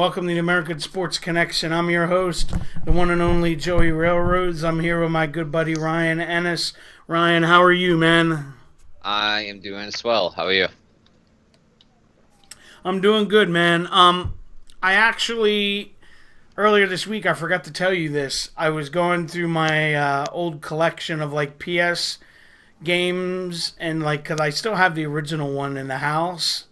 welcome to the American Sports Connection. I'm your host, the one and only Joey Railroads. I'm here with my good buddy Ryan Ennis. Ryan, how are you, man? I am doing swell. How are you? I'm doing good, man. I actually, earlier this week, I forgot to tell you this. I was going through my old collection of, PS games, and, because I still have the original one in the house.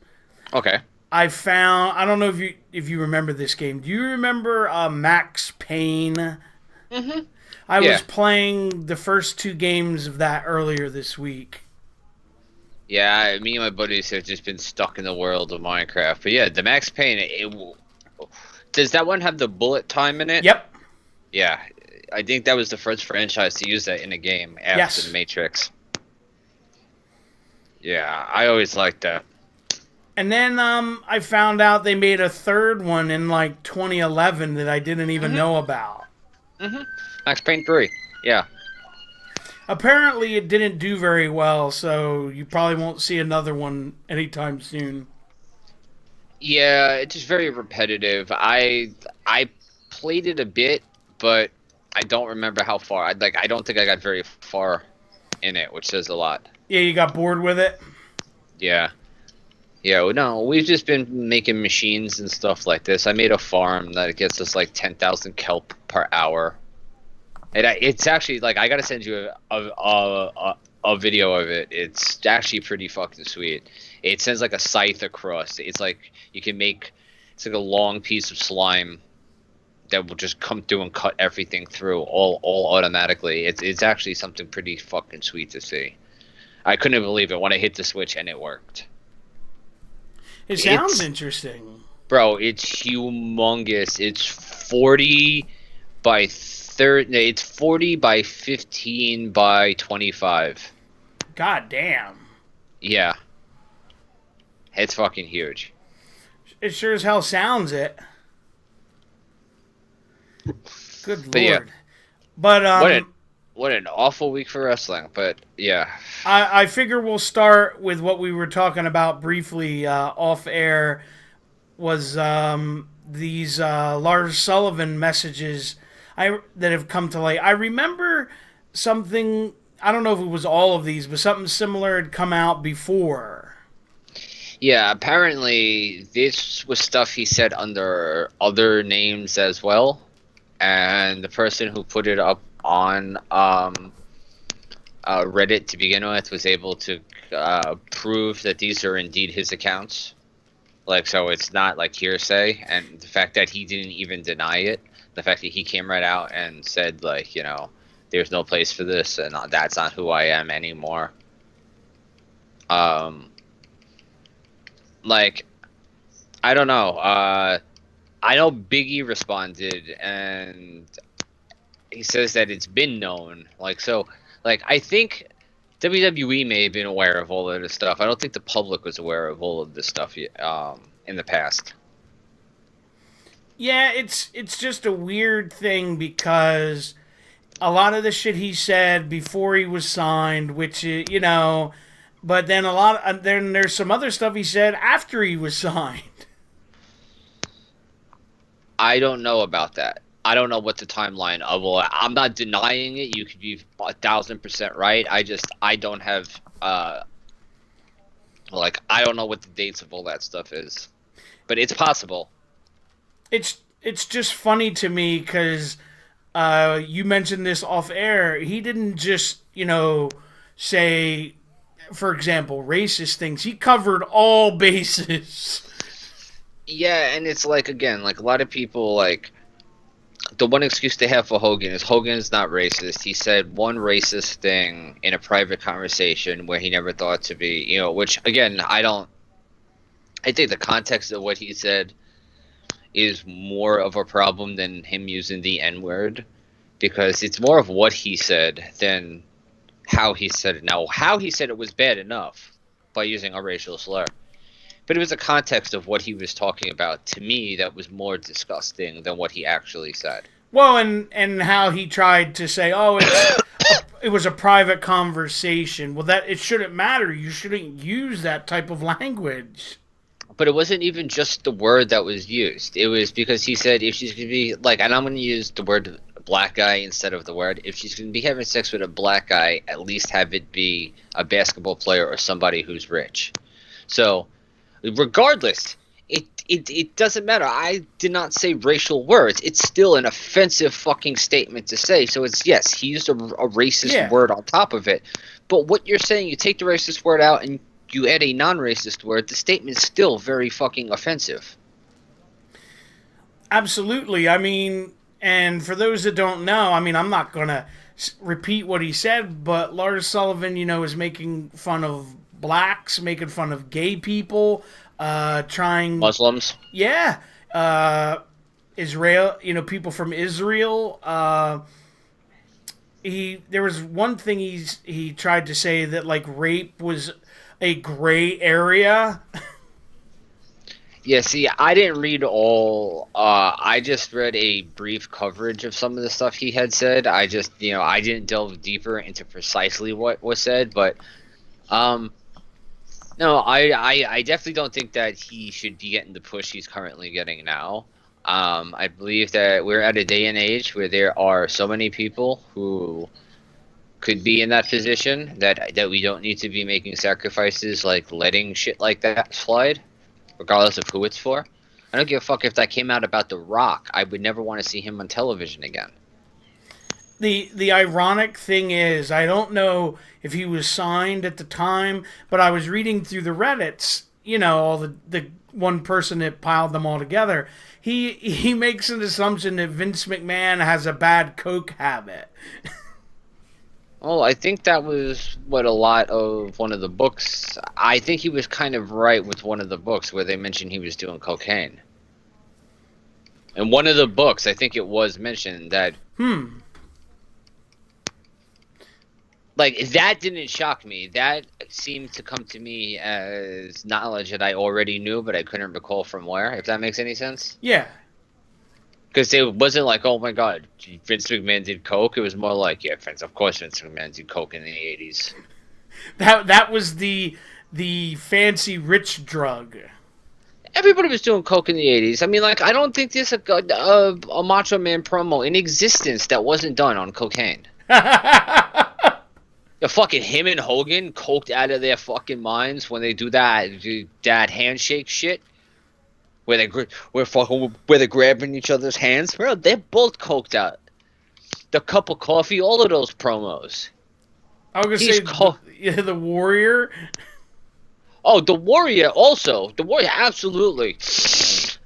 Okay. I don't know if you remember this game. Do you remember Max Payne? Mm-hmm. I was playing the first two games of that earlier this week. Yeah, me and my buddies have just been stuck in the world of Minecraft. But yeah, the Max Payne, does that one have the bullet time in it? Yep. Yeah, I think that was the first franchise to use that in a game after the Matrix. Yeah, I always liked that. And then I found out they made a third one in 2011 that I didn't even know about. Mm-hmm. Max Payne 3. Yeah. Apparently it didn't do very well, so you probably won't see another one anytime soon. Yeah, it's just very repetitive. I played it a bit, but I don't remember how far. I don't think I got very far in it, which says a lot. Yeah, you got bored with it? Yeah. Yeah, well, no, we've just been making machines and stuff like this. I made a farm that gets us 10,000 kelp per hour. And it's actually, I gotta send you a video of it. It's actually pretty fucking sweet. It sends a scythe across. It's you can make, it's a long piece of slime that will just come through and cut everything through all automatically. It's actually something pretty fucking sweet to see. I couldn't believe it when I hit the switch and it worked. It sounds interesting. Bro, it's humongous. It's 40 by 30. It's 40 by 15 by 25. God damn. Yeah. It's fucking huge. It sure as hell sounds it. Good lord. Yeah. But what an awful week for wrestling, but yeah. I figure we'll start with what we were talking about briefly off air, was these Lars Sullivan messages that have come to light. I remember something, I don't know if it was all of these, but something similar had come out before. Yeah, apparently this was stuff he said under other names as well, and the person who put it up on Reddit to begin with was able to prove that these are indeed his accounts. So it's not hearsay, and the fact that he didn't even deny it, the fact that he came right out and said there's no place for this and that's not who I am anymore. I don't know. I know Big E responded and he says that it's been known. I think WWE may have been aware of all of this stuff. I don't think the public was aware of all of this stuff in the past. Yeah, it's just a weird thing because a lot of the shit he said before he was signed, which but then then there's some other stuff he said after he was signed. I don't know about that. I don't know what the timeline of. Well, I'm not denying it. You could be 1,000% right. I don't have. I don't know what the dates of all that stuff is, but it's possible. It's just funny to me because you mentioned this off air. He didn't just say, for example, racist things. He covered all bases. Yeah, and it's again, a lot of people the one excuse they have for Hogan is Hogan's not racist. He said one racist thing in a private conversation where he never thought to be, which again, I think the context of what he said is more of a problem than him using the N-word, because it's more of what he said than how he said it. Now, how he said it was bad enough by using a racial slur, but it was a context of what he was talking about, to me, that was more disgusting than what he actually said. Well, and how he tried to say, it was a private conversation. Well, that it shouldn't matter. You shouldn't use that type of language. but it wasn't even just the word that was used. It was because he said if she's gonna be like, and I'm gonna use the word black guy instead of the word. If she's gonna be having sex with a black guy, at least have it be a basketball player or somebody who's rich. So, regardless, it doesn't matter. I did not say racial words. It's still an offensive fucking statement to say. So it's yes, he used a racist Yeah, word on top of it. But what you're saying, you take the racist word out and you add a non-racist word, the statement's still very fucking offensive. absolutely. I mean, and for those that don't know, I mean, I'm not gonna repeat what he said, but Lars Sullivan, is making fun of blacks, making fun of gay people, trying, Muslims. yeah, Israel, people from Israel. There was one thing he tried to say that like rape was a gray area. Yeah, see, I didn't read all. I just read a brief coverage of some of the stuff he had said. I just, I didn't delve deeper into precisely what was said, but um, no, I definitely don't think that he should be getting the push he's currently getting now. I believe that we're at a day and age where there are so many people who could be in that position that we don't need to be making sacrifices like letting shit like that slide, regardless of who it's for. I don't give a fuck if that came out about The Rock. I would never want to see him on television again. The ironic thing is, I don't know if he was signed at the time, but I was reading through the Reddits, all the one person that piled them all together. He makes an assumption that Vince McMahon has a bad coke habit. Well, I think that was what a lot of one of the books. I think he was kind of right with one of the books where they mentioned he was doing cocaine. In one of the books, I think it was mentioned that like that didn't shock me. That seemed to come to me as knowledge that I already knew, but I couldn't recall from where. If that makes any sense, Yeah, because it wasn't like, oh my god, Vince McMahon did coke. It was more like, yeah, Vince. Of course, Vince McMahon did coke in the '80s. that was the fancy rich drug. Everybody was doing coke in the '80s. I mean, like, I don't think there's a Macho Man promo in existence that wasn't done on cocaine. The fucking him and Hogan coked out of their fucking minds when they do that handshake shit, where where they're grabbing each other's hands. Bro, they're both coked out. The cup of coffee, all of those promos. I was gonna He's say the Warrior. Oh, the Warrior also. The Warrior, absolutely.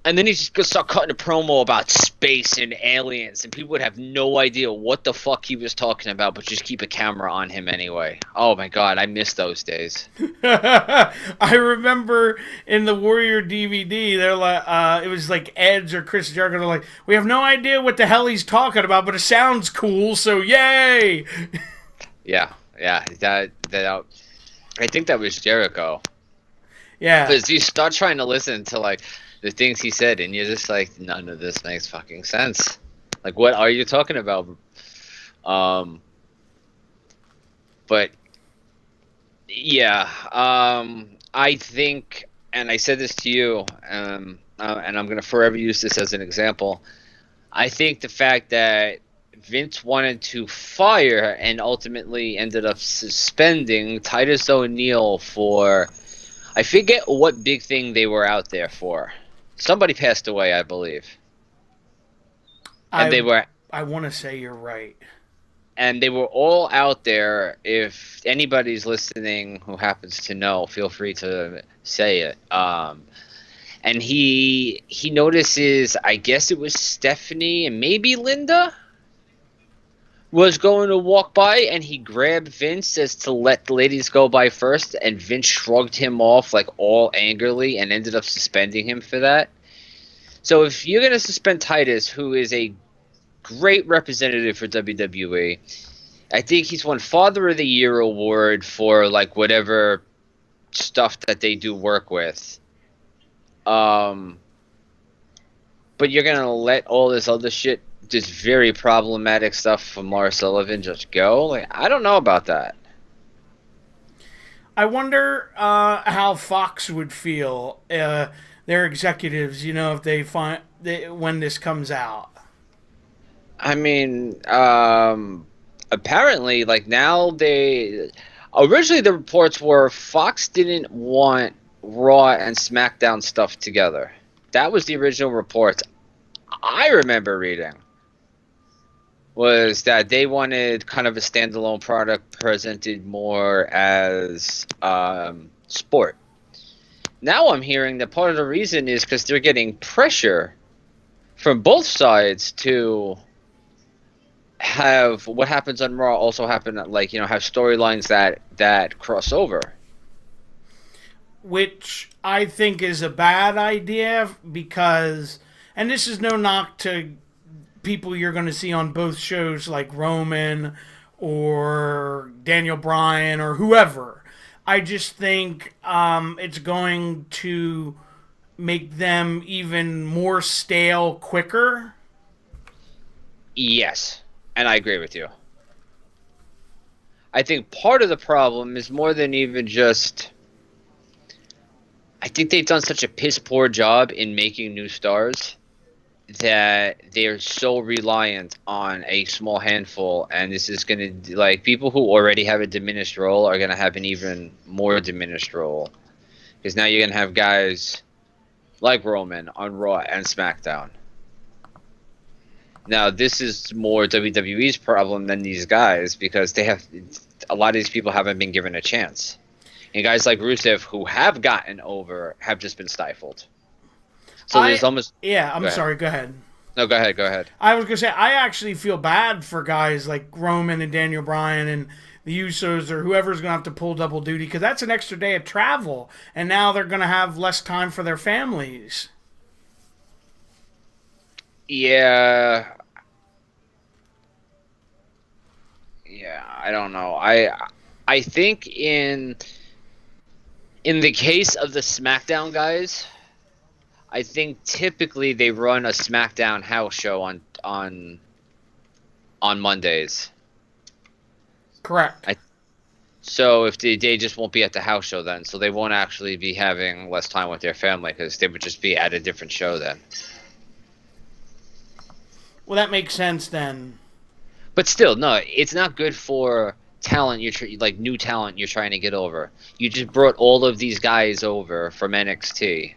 And then he's just gonna start cutting a promo about space and aliens, and people would have no idea what the fuck he was talking about, but just keep a camera on him anyway. Oh my god, I miss those days. I remember in the Warrior DVD, they're like, it was like Edge or Chris Jericho. They're like, we have no idea what the hell he's talking about, but it sounds cool, so yay! Yeah, that. I think that was Jericho. Yeah, Because you start trying to listen to like the things he said, and you're just like, none of this makes fucking sense. Like, what are you talking about? But yeah, I think, and I said this to you, and I'm gonna forever use this as an example. I think the fact that Vince wanted to fire and ultimately ended up suspending Titus O'Neil for, I forget what big thing they were out there for. Somebody passed away, I believe. And they I were I want to say you're right. and they were all out there. If anybody's listening who happens to know, feel free to say it. And he notices, I guess it was Stephanie and maybe Linda was going to walk by, and he grabbed Vince as to let the ladies go by first, and Vince shrugged him off like all angrily and ended up suspending him for that. So if you're going to suspend Titus, who is a great representative for WWE, I think he's won Father of the Year award for like whatever stuff that they do work with. But you're going to let all this other shit, this very problematic stuff from Lars Sullivan just go? Like, I don't know about that. I wonder how Fox would feel, their executives, if they when this comes out. I mean, apparently, like now they originally the reports were Fox didn't want Raw and SmackDown stuff together. That was the original reports I remember reading. Was that they wanted kind of a standalone product presented more as sport. Now I'm hearing that part of the reason is because they're getting pressure from both sides to have what happens on Raw also happen, like have storylines that cross over. Which I think is a bad idea because, and this is no knock to people you're going to see on both shows like Roman or Daniel Bryan or whoever. I just think it's going to make them even more stale quicker. Yes, and I agree with you. I think part of the problem is more than even just. I think they've done such a piss poor job in making new stars that they're so reliant on a small handful, and this is going to like people who already have a diminished role are going to have an even more diminished role because now you're going to have guys like Roman on Raw and SmackDown. Now this is more WWE's problem than these guys because they have a lot of these people haven't been given a chance, and guys like Rusev who have gotten over have just been stifled. So there's almost. Yeah, Go I'm ahead. sorry, go ahead. No, go ahead. Go ahead. I was going to say, I actually feel bad for guys like Roman and Daniel Bryan and the Usos or whoever's going to have to pull double duty because that's an extra day of travel, and now they're going to have less time for their families. Yeah, yeah. I don't know. I think in the case of the SmackDown guys, I think typically they run a SmackDown house show on Mondays. Correct. So if they just won't be at the house show then, so they won't actually be having less time with their family because they would just be at a different show then. Well, that makes sense then. But still, no, it's not good for talent. Like new talent you're trying to get over. You just brought all of these guys over from NXT,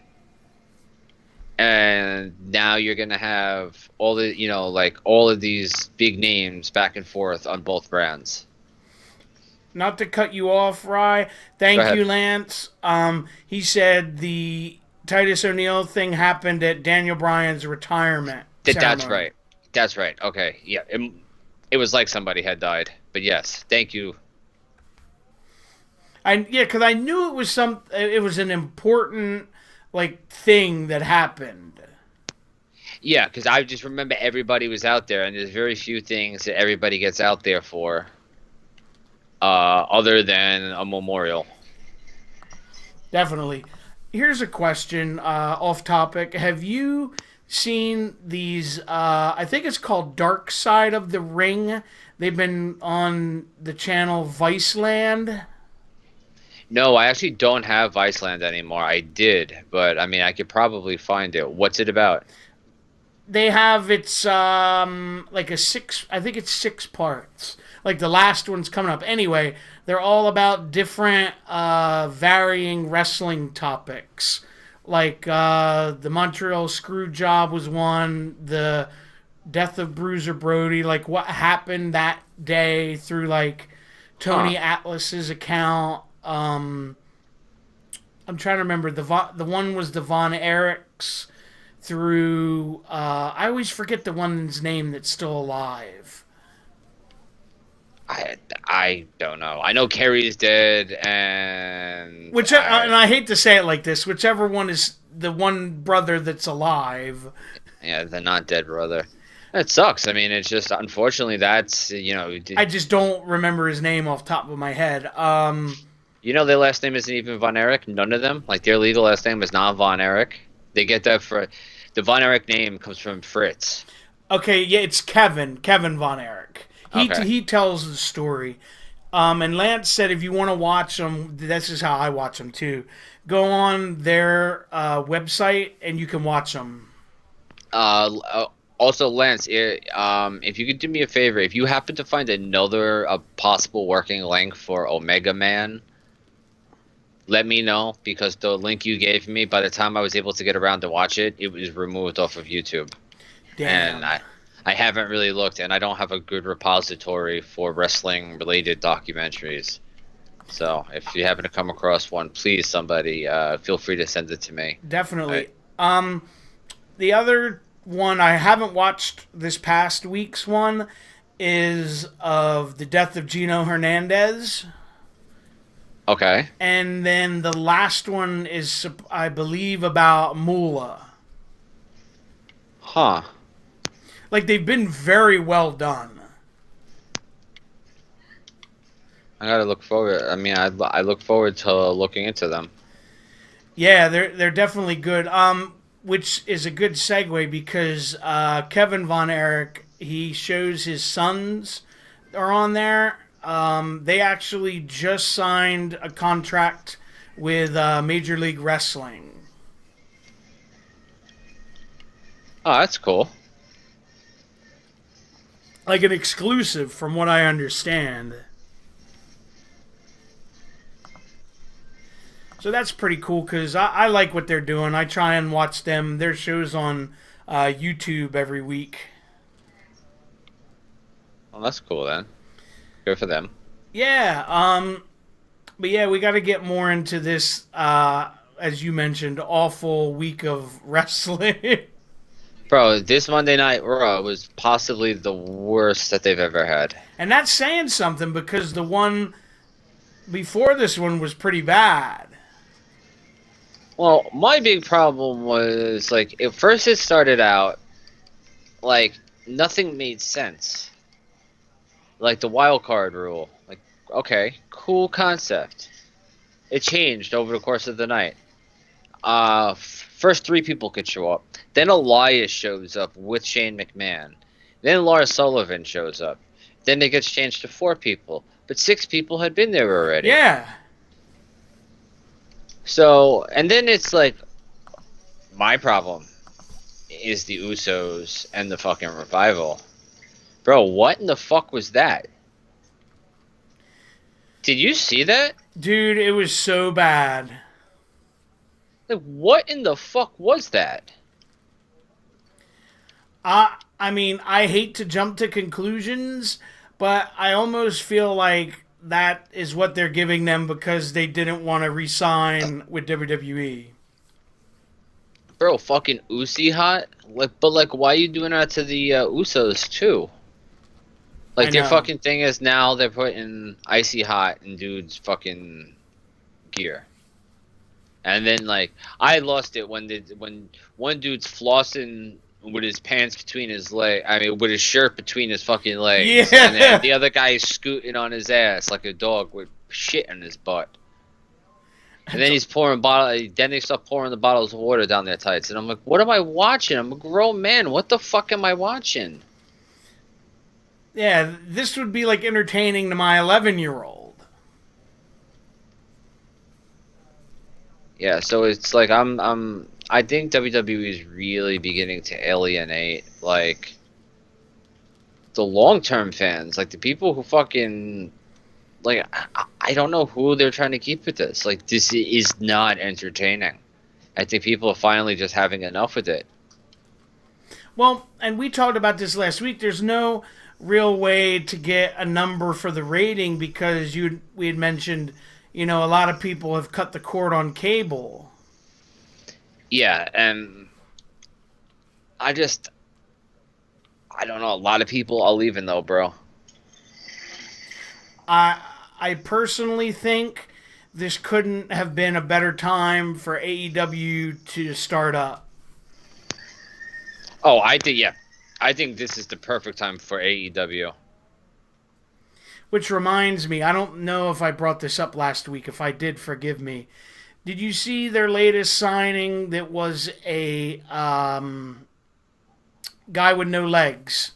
and now you're gonna have all the like all of these big names back and forth on both brands. Not to cut you off, Rye. Go Thank ahead. you, Lance. He said the Titus O'Neil thing happened at Daniel Bryan's retirement That's ceremony. right. That's right. Okay. Yeah. It was like somebody had died. But yes, thank you. Because I knew it was an important like thing that happened. Yeah, because I just remember everybody was out there, and there's very few things that everybody gets out there for, other than a memorial. Definitely. Here's a question off topic. Have you seen these? I think it's called Dark Side of the Ring. They've been on the channel Viceland. No, I actually don't have Viceland anymore. I did, but I mean, I could probably find it. What's it about? They have it's like a six. I think it's 6 parts. Like the last one's coming up. Anyway, they're all about different varying wrestling topics. Like the Montreal Screw Job was one. The death of Bruiser Brody. Like what happened that day through like Huh. Tony Atlas's account. I'm trying to remember the one was the Von Erichs through. I always forget the one's name that's still alive. I don't know. I know Carrie's dead, and And I hate to say it like this, whichever one is the one brother that's alive. yeah, the not dead brother. It sucks. I mean, it's just unfortunately that's I just don't remember his name off the top of my head. their last name isn't even Von Erich. None of them, like their legal last name is not Von Erich. They get that for the Von Erich name comes from Fritz. Okay, yeah, it's Kevin Von Erich. Okay. He tells the story. And Lance said if you want to watch them, this is how I watch them too. Go on their website and you can watch them. Also, Lance, if you could do me a favor, if you happen to find another possible working link for Omega Man, let me know, because the link you gave me, by the time I was able to get around to watch it, it was removed off of YouTube. And Damn. I haven't really looked, and I don't have a good repository for wrestling related documentaries. So if you happen to come across one, please, somebody, feel free to send it to me. Definitely. The other one I haven't watched this past week's one is of the death of Gino Hernandez. Okay. And then the last one is, I believe, about Moolah. Huh. Like, they've been very well done. I gotta look forward. I mean, I look forward to looking into them. Yeah, they're definitely good. Which is a good segue because Kevin Von Erich, he shows his sons are on there. They actually just signed a contract with Major League Wrestling. Oh, that's cool. Like an exclusive, from what I understand. So that's pretty cool because I like what they're doing. I try and watch their shows on YouTube every week. Well, that's cool then. Good for them. Yeah, but yeah, we got to get more into this, as you mentioned, awful week of wrestling. Bro, this Monday Night Raw was possibly the worst that they've ever had. And that's saying something because the one before this one was pretty bad. Well, my big problem was, like, at first it started out like nothing made sense. Like the wild card rule. Like, okay, cool concept. It changed over the course of the night. First three people could show up. Then Elias shows up with Shane McMahon. Then Lars Sullivan shows up. Then it gets changed to four people. But six people had been there already. Yeah. So, and then it's like, my problem is the Usos and the fucking Revival. Bro, what in the fuck was that? Did you see that? Dude, it was so bad. Like, what in the fuck was that? I mean, I hate to jump to conclusions, but I almost feel like that is what they're giving them because they didn't want to re-sign with WWE. Bro, fucking Usi hot? Like, but like, why are you doing that to the Usos too? I Like, their know. fucking thing is now they're putting icy hot in dude's fucking gear. And then, like, I lost it when one dude's flossing with his pants between his leg. I mean, with his shirt between his fucking legs, and then Yeah. the other guy is scooting on his ass like a dog with shit in his butt. And then he's pouring bottle. Then they start pouring the bottles of water down their tights, and I'm like, "What am I watching? I'm a grown man. What the fuck am I watching?" Yeah, this would be like entertaining to my 11-year-old. Yeah, so it's like I think WWE is really beginning to alienate, like, the long-term fans, like the people who fucking, like, I don't know who they're trying to keep with this. Like, this is not entertaining. I think people are finally just having enough with it. Well, and we talked about this last week. There's no real way to get a number for the rating because we had mentioned, a lot of people have cut the cord on cable. Yeah, and I don't know. A lot of people are leaving though, bro. I personally think this couldn't have been a better time for AEW to start up. Oh, I think this is the perfect time for AEW. Which reminds me, I don't know if I brought this up last week. If I did, forgive me. Did you see their latest signing that was a guy with no legs?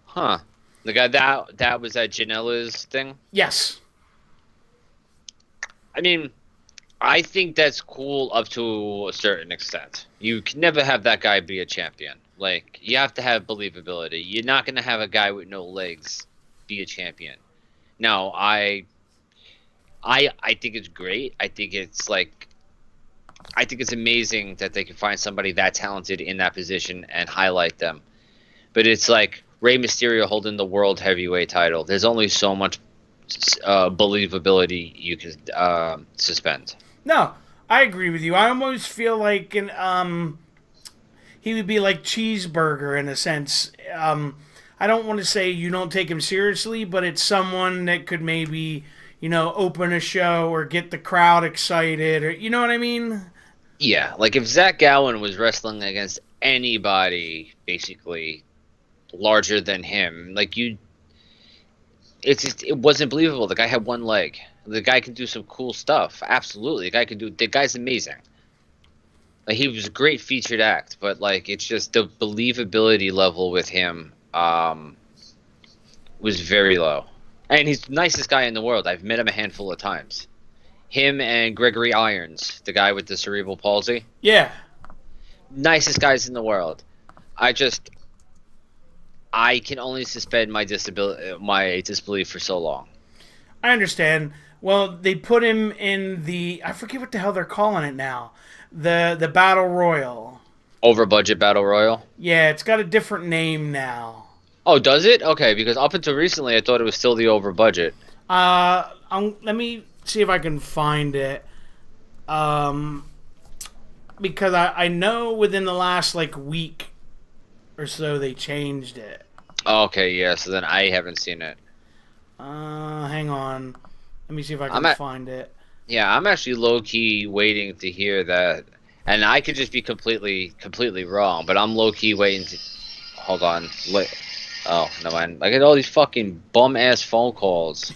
Huh. The guy that was at Janela's thing. Yes. I mean, I think that's cool up to a certain extent. You can never have that guy be a champion. Like, you have to have believability. You're not going to have a guy with no legs be a champion. No, I think it's great. I think it's amazing that they can find somebody that talented in that position and highlight them. But it's like Rey Mysterio holding the world heavyweight title. There's only so much believability you can suspend. No, I agree with you. I almost feel like he would be like Cheeseburger in a sense. I don't want to say you don't take him seriously, but it's someone that could maybe, open a show or get the crowd excited, or you know what I mean? Yeah, like if Zach Gowen was wrestling against anybody, basically larger than him, it wasn't believable. The guy had one leg. The guy can do some cool stuff. Absolutely, the guy's amazing. Like he was a great featured act, but like it's just the believability level with him was very low. And he's the nicest guy in the world. I've met him a handful of times. Him and Gregory Irons, the guy with the cerebral palsy. Yeah. Nicest guys in the world. I can only suspend my disbelief for so long. I understand. Well, they put him in I forget what the hell they're calling it now. The Battle Royal. Over budget battle royal. Yeah, it's got a different name now. Oh, does it? Okay, because up until recently, I thought it was still the over budget. Let me see if I can find it. Because I know within the last week or so they changed it. Okay, yeah. So then I haven't seen it. Hang on. Let me see if I can find it. Yeah, I'm actually low key waiting to hear that, and I could just be completely wrong. But I'm low key waiting to. Hold on. Oh, no mind. I get all these fucking bum ass phone calls.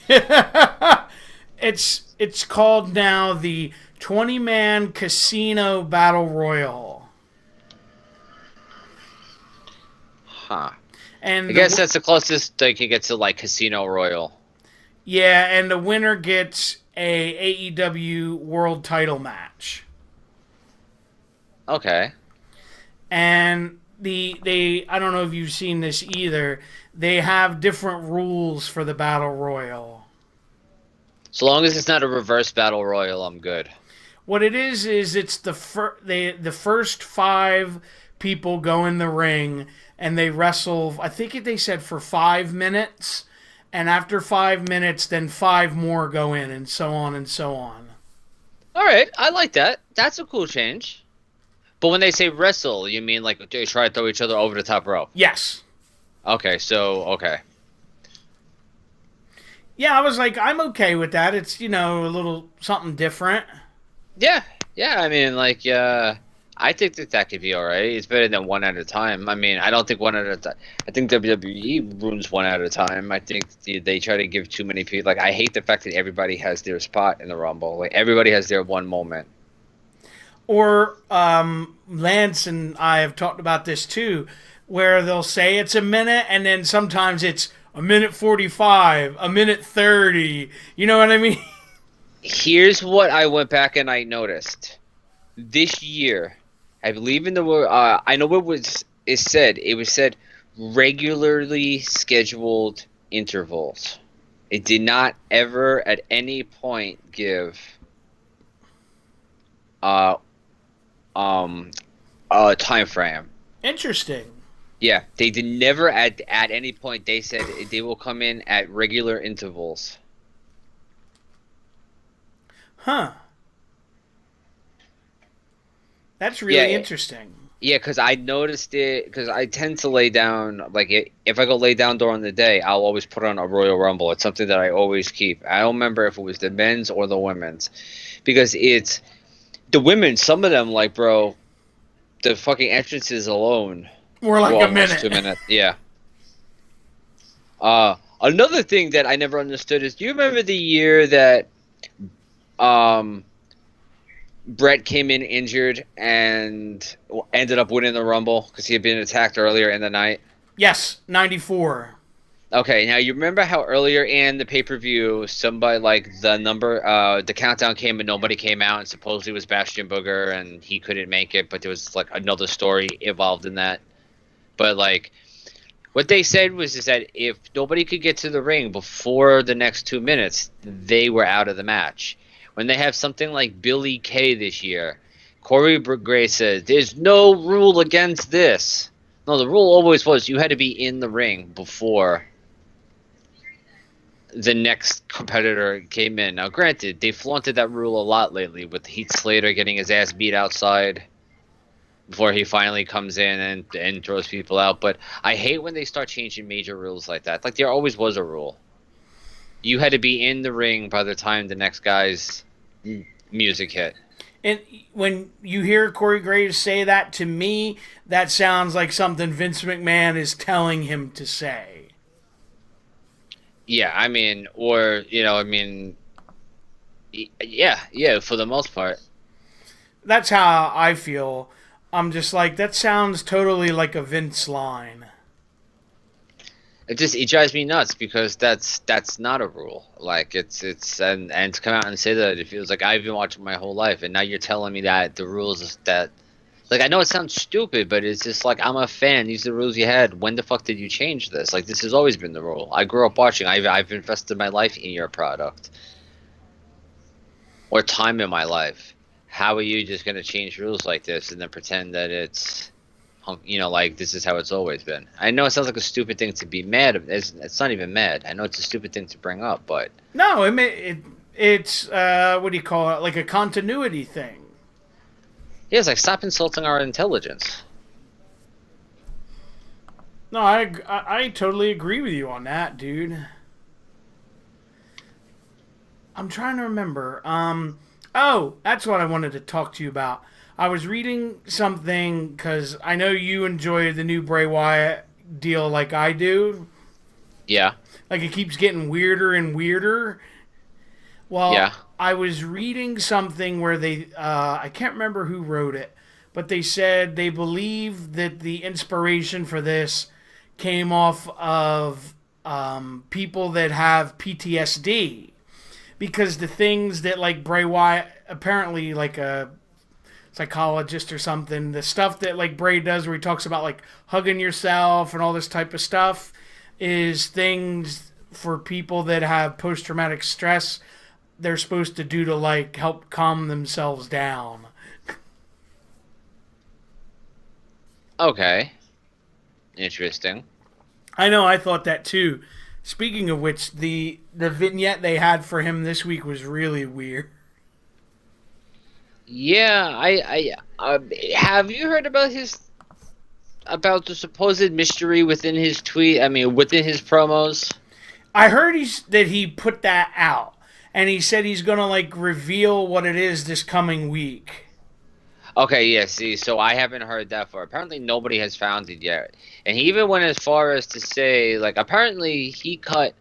It's called now the 20-man Casino Battle Royal. Huh. And I guess that's the closest they can get to Casino Royal. Yeah, and the winner gets a AEW World Title match. Okay. And I don't know if you've seen this either. They have different rules for the Battle Royal. So long as it's not a reverse Battle Royal, I'm good. What it is it's the first 5 people go in the ring and they wrestle. I think they said for 5 minutes, and after 5 minutes, then 5 more go in, and so on and so on. All right, I like that. That's a cool change. But when they say wrestle, you mean they try to throw each other over the top rope? Yes. Okay, okay. Yeah, I was like, I'm okay with that. It's, a little something different. Yeah. I mean, I think that could be all right. It's better than one at a time. I mean, I don't think one at a time. I think WWE ruins one at a time. I think they try to give too many people. I hate the fact that everybody has their spot in the Rumble. Everybody has their one moment. Or Lance and I have talked about this too, where they'll say it's a minute, and then sometimes it's a minute 45, a minute 30. You know what I mean? Here's what I went back and I noticed. This year, I believe in the word. I know what it said. It was said regularly scheduled intervals. It did not ever at any point give a time frame. Interesting. Yeah, they did never at any point. They said they will come in at regular intervals. Huh. That's really interesting. Yeah, because I noticed it, because I tend to lay down, if I go lay down during the day, I'll always put on a Royal Rumble. It's something that I always keep. I don't remember if it was the men's or the women's. Because it's, the women, some of them, bro, the fucking entrances alone were a minute. 2 minutes, yeah. Another thing that I never understood is, do you remember the year that, Brett came in injured and ended up winning the Rumble because he had been attacked earlier in the night? Yes, 94. Okay, now you remember how earlier in the pay-per-view, somebody like the countdown came and nobody came out, and supposedly it was Bastion Booger and he couldn't make it, but there was like another story involved in that. But like what they said was is that if nobody could get to the ring before the next 2 minutes, they were out of the match. When they have something like Billy Kay this year, Gray says there's no rule against this. No, the rule always was you had to be in the ring before the next competitor came in. Now, granted, they flaunted that rule a lot lately with Heath Slater getting his ass beat outside before he finally comes in and throws people out. But I hate when they start changing major rules like that. Like, there always was a rule. You had to be in the ring by the time the next guy's music hit. And when you hear Corey Graves say that to me, that sounds like something Vince McMahon is telling him to say. Yeah, I mean, or, yeah, for the most part. That's how I feel. I'm just like, that sounds totally like a Vince line. It drives me nuts because that's not a rule. Like it's and to come out and say that it feels like I've been watching my whole life and now you're telling me that the rules is that like I know it sounds stupid, but it's just like I'm a fan. These are the rules you had. When the fuck did you change this? Like this has always been the rule. I grew up watching. I've invested my life in your product or time in my life. How are you just gonna change rules like this and then pretend that it's like this is how it's always been. I know it sounds like a stupid thing to be mad. It's not even mad. I know it's a stupid thing to bring up, but No, it's what do you call it? Like a continuity thing. yeah, it's like stop insulting our intelligence. No, I totally agree with you on that, dude. I'm trying to remember. Oh, that's what I wanted to talk to you about. I was reading something because I know you enjoy the new Bray Wyatt deal like I do. Yeah, Like it keeps getting weirder and weirder. Well, yeah. I was reading something where I can't remember who wrote it, but they said they believe that the inspiration for this came off of people that have PTSD. Because the things that like Bray Wyatt, apparently like a psychologist or something, the stuff that like Bray does where he talks about like hugging yourself and all this type of stuff is things for people that have post traumatic stress they're supposed to do to like help calm themselves down. Okay, interesting. I know I thought that too. Speaking of which, the vignette they had for him this week was really weird. Yeah, have you heard about his about the supposed mystery within his tweet? I mean, within his promos. I heard that he put that out, and he said he's gonna like reveal what it is this coming week. Okay, yeah, see, so I haven't heard that far. Apparently, nobody has found it yet. And he even went as far as to say, like, apparently he cut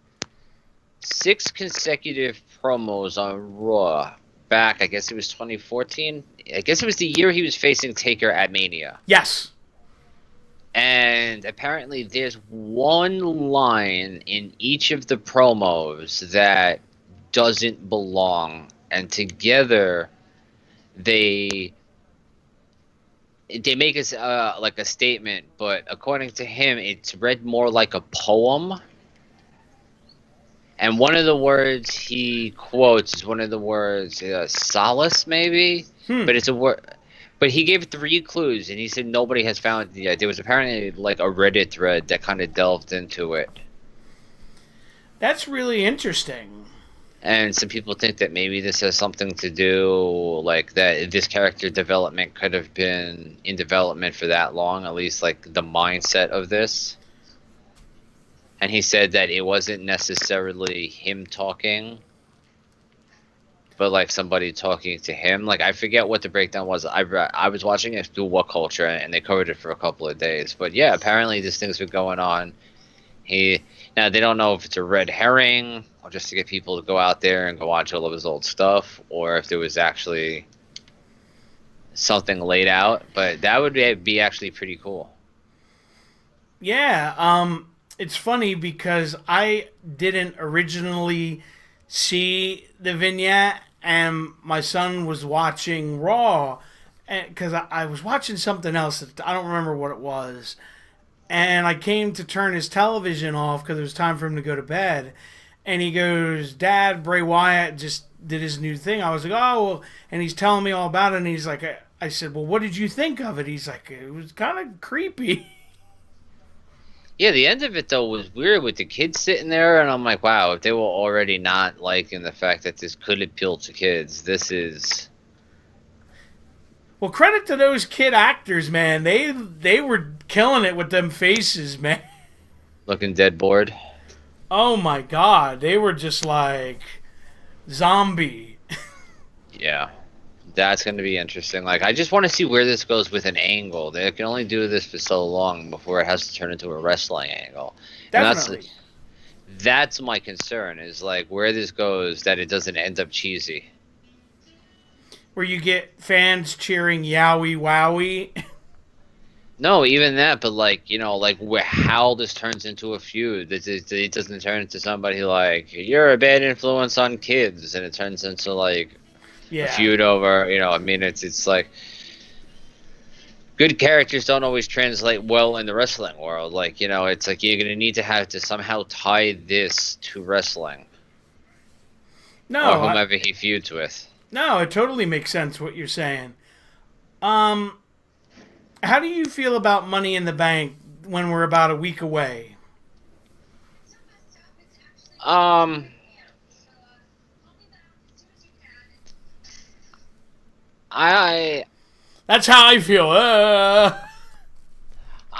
6 consecutive promos on Raw back, I guess it was 2014. I guess it was the year he was facing Taker at Mania. Yes. And apparently, there's one line in each of the promos that doesn't belong. And together, they make us like a statement, but according to him, it's read more like a poem. And one of the words he quotes is one of the words solace, maybe, Hmm. but it's a word. But he gave 3 clues, and he said nobody has found it yet. There was apparently like a Reddit thread that kind of delved into it, That's really interesting. and some people think that maybe this has something to do, like that this character development could have been in development for that long, at least like the mindset of this. And he said that it wasn't necessarily him talking, but like somebody talking to him. Like I forget what the breakdown was. I was watching it through What Culture, and they covered it for a couple of days. But yeah, apparently these things were going on. He Now they don't know if it's a red herring or just to get people to go out there and go watch all of his old stuff, or if there was actually something laid out. But that would be actually pretty cool. Yeah. it's funny because I didn't originally see the vignette, and my son was watching Raw, because I was watching something else. I don't remember what it was, and I came to turn his television off because it was time for him to go to bed. And he goes, "Dad, Bray Wyatt just did his new thing." I was like, "Oh," well," and he's telling me all about it. And he's like, I said, "Well, what did you think of it?" He's like, "It was kind of creepy." Yeah, the end of it though was weird with the kids sitting there, and I'm like, wow, if they were already not liking the fact that this could appeal to kids, this is Well, credit to those kid actors, man. They were killing it with them faces, man. looking dead bored. Oh my god, they were just like zombie. Yeah, that's going to be interesting. Like, I just want to see where this goes with an angle. They can only do this for so long before it has to turn into a wrestling angle, and Definitely. that's my concern. Is like where this goes, that it doesn't end up cheesy. Where you get fans cheering "Yowie Wowie." No, even that, but like like where how this turns into a feud. It doesn't turn into somebody like you're a bad influence on kids, and it turns into like a Yeah. feud over. I mean, it's like good characters don't always translate well in the wrestling world. Like it's like you're gonna need to have to somehow tie this to wrestling or No, whomever he feuds with. no, it totally makes sense what you're saying. Um, how do you feel about Money in the Bank when we're about a week away? Um, I That's how I feel. I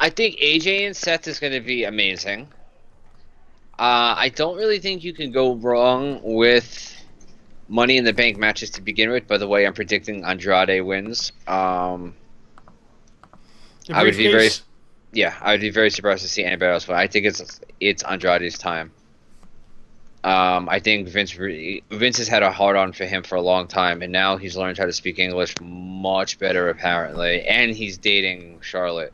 think AJ and Seth is gonna be amazing. I don't really think you can go wrong with Money in the Bank matches to begin with. By the way, I'm predicting Andrade wins. The I would be very, briefcase. yeah, I would be very surprised to see anybody else win. I think it's Andrade's time. I think Vince has had a hard on for him for a long time, and now he's learned how to speak English much better apparently, and he's dating Charlotte.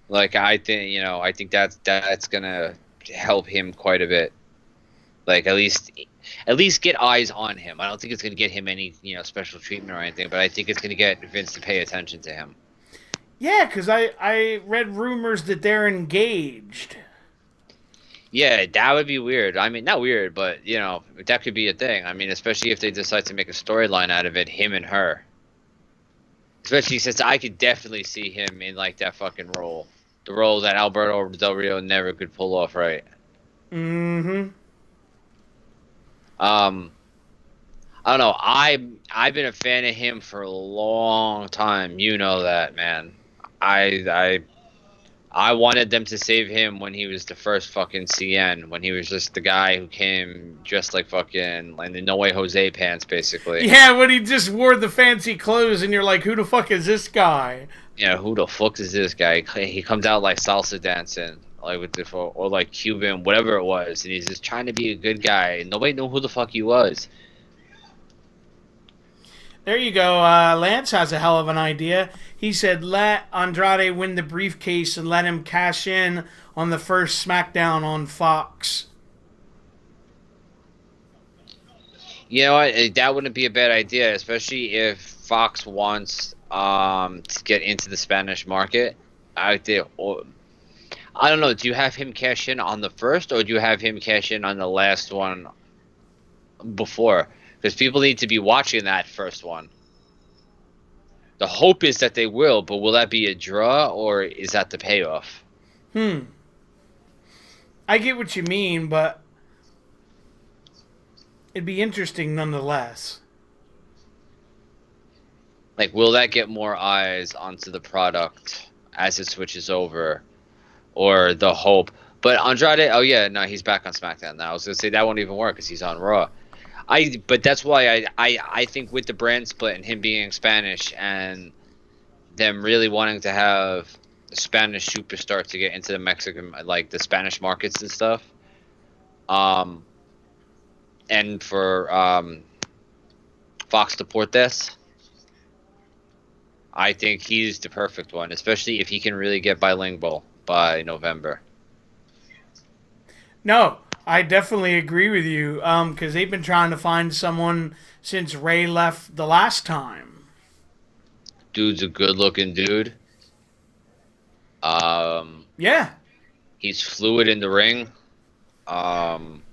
Like I think that's gonna help him quite a bit. Like at least get eyes on him. I don't think it's gonna get him any special treatment or anything, but I think it's gonna get Vince to pay attention to him. Yeah, because I read rumors that they're engaged. Yeah, that would be weird. I mean, not weird, but that could be a thing. I mean, especially if they decide to make a storyline out of it, him and her. Especially since I could definitely see him in like that fucking role, the role that Alberto Del Rio never could pull off right. Mm-hmm. Um, I don't know. I've been a fan of him for a long time. You know that, man. I I wanted them to save him when he was the first fucking CN, when he was just the guy who came dressed like fucking like the No Way Jose pants, basically. Yeah, when he just wore the fancy clothes, and you're like, "Who the fuck is this guy?" Yeah, who the fuck is this guy? He comes out like salsa dancing, like with the or like Cuban, whatever it was, and he's just trying to be a good guy. Nobody knew who the fuck he was. There you go. Lance has a hell of an idea. He said, "Let Andrade win the briefcase and let him cash in on the first SmackDown on Fox." You know what? That wouldn't be a bad idea, especially if Fox wants to get into the Spanish market. I think, or, I don't know. Do you have him cash in on the first, or do you have him cash in on the last one before? Because people need to be watching that first one. The hope is that they will, but will that be a draw, or is that the payoff? Hmm. I get what you mean, but it'd be interesting nonetheless. Like, will that get more eyes onto the product as it switches over, or the hope? But Andrade, oh yeah, no, he's back on SmackDown now. I was gonna say that won't even work because he's on Raw. But that's why I think with the brand split and him being Spanish and them really wanting to have a Spanish superstar to get into the Mexican, like the Spanish markets and stuff, um, and for Fox Deportes, I think he's the perfect one, especially if he can really get bilingual. by November. No, I definitely agree with you. Because they've been trying to find someone since Ray left the last time. Dude's a good-looking dude. Um, Yeah, he's fluid in the ring. Um,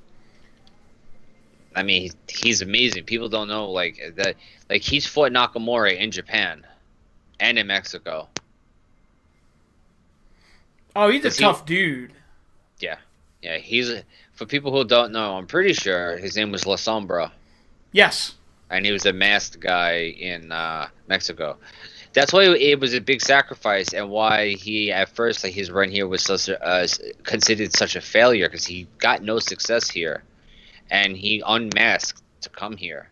I mean, he's amazing. People don't know like that. Like he's fought Nakamura in Japan and in Mexico. oh, he's a Cause he, tough dude. yeah, yeah. For people who don't know, I'm pretty sure his name was La Sombra, Yes. and he was a masked guy in Mexico. That's why it was a big sacrifice, and why he at first like his run here was such considered such a failure because he got no success here, and he unmasked to come here.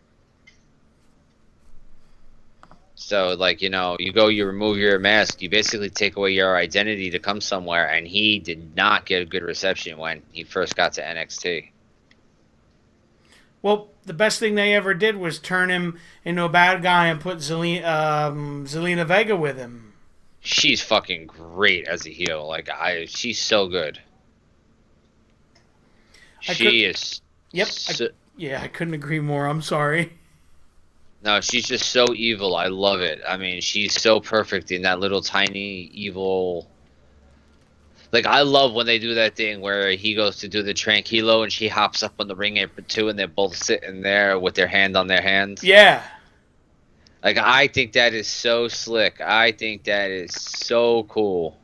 So, like, you remove your mask, you basically take away your identity to come somewhere, and he did not get a good reception when he first got to NXT. Well, the best thing they ever did was turn him into a bad guy and put Zelina Vega with him. She's fucking great as a heel. She's so good. I could. She is. Yep. So, Yeah, I couldn't agree more. I'm sorry. no, she's just so evil. I love it. I mean, she's so perfect in that little tiny evil. Like, I love when they do that thing where he goes to do the tranquilo and she hops up on the ring apron too, and they're both sitting there with their hand on their hands. Yeah. Like, I think that is so slick. I think that is so cool.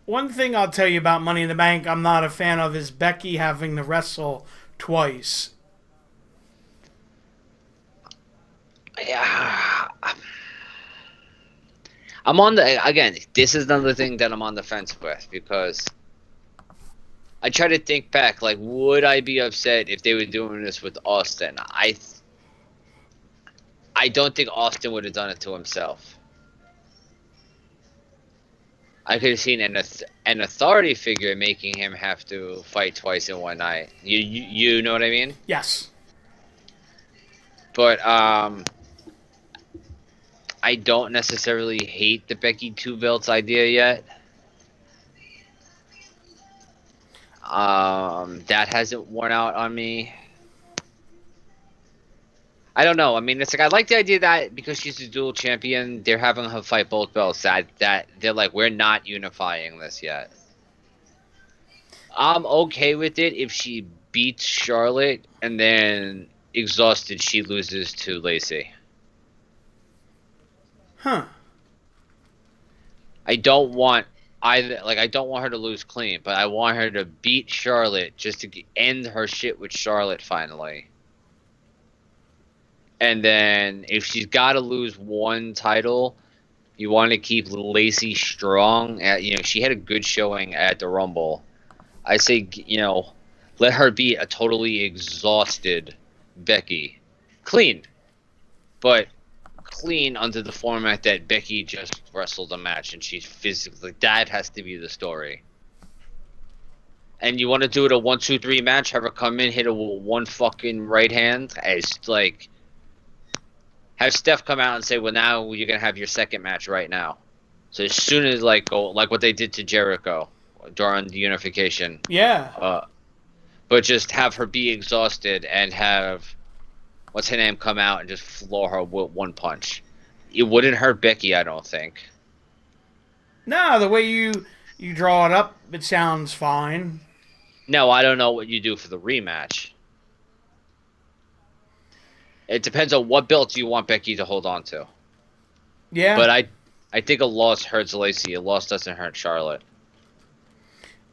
One thing I'll tell you about Money in the Bank I'm not a fan of is Becky having to wrestle twice. Yeah. I'm on the again. This is another thing that I'm on the fence with because I try to think back. Like, would I be upset if they were doing this with Austin? I don't think Austin would have done it to himself. I could have seen an authority figure making him have to fight twice in one night. You know what I mean? Yes. But I don't necessarily hate the Becky two belts idea yet. That hasn't worn out on me. I don't know. I mean, it's like I like the idea that because she's a dual champion, they're having her fight both belts. That they're like, we're not unifying this yet. I'm okay with it if she beats Charlotte and then exhausted she loses to Lacey. Huh. I don't want I don't want her to lose clean, but I want her to beat Charlotte just to end her shit with Charlotte finally. And then if she's got to lose one title, you want to keep Lacey strong. She had a good showing at the Rumble. I say, let her be a totally exhausted Becky. Clean. But clean under the format that Becky just wrestled a match and she's physically. That has to be the story. And you want to do it a 1-2-3 match, have her come in, hit her with one fucking right hand, as like. Have Steph come out and say, well, now you're going to have your second match right now. So as soon as, like what they did to Jericho during the unification. Yeah. But just have her be exhausted and have, what's her name, come out and just floor her with one punch. It wouldn't hurt Becky, I don't think. No, the way you draw it up, it sounds fine. No, I don't know what you do for the rematch. It depends on what belts you want Becky to hold on to. Yeah. But I think a loss hurts Lacey. A loss doesn't hurt Charlotte.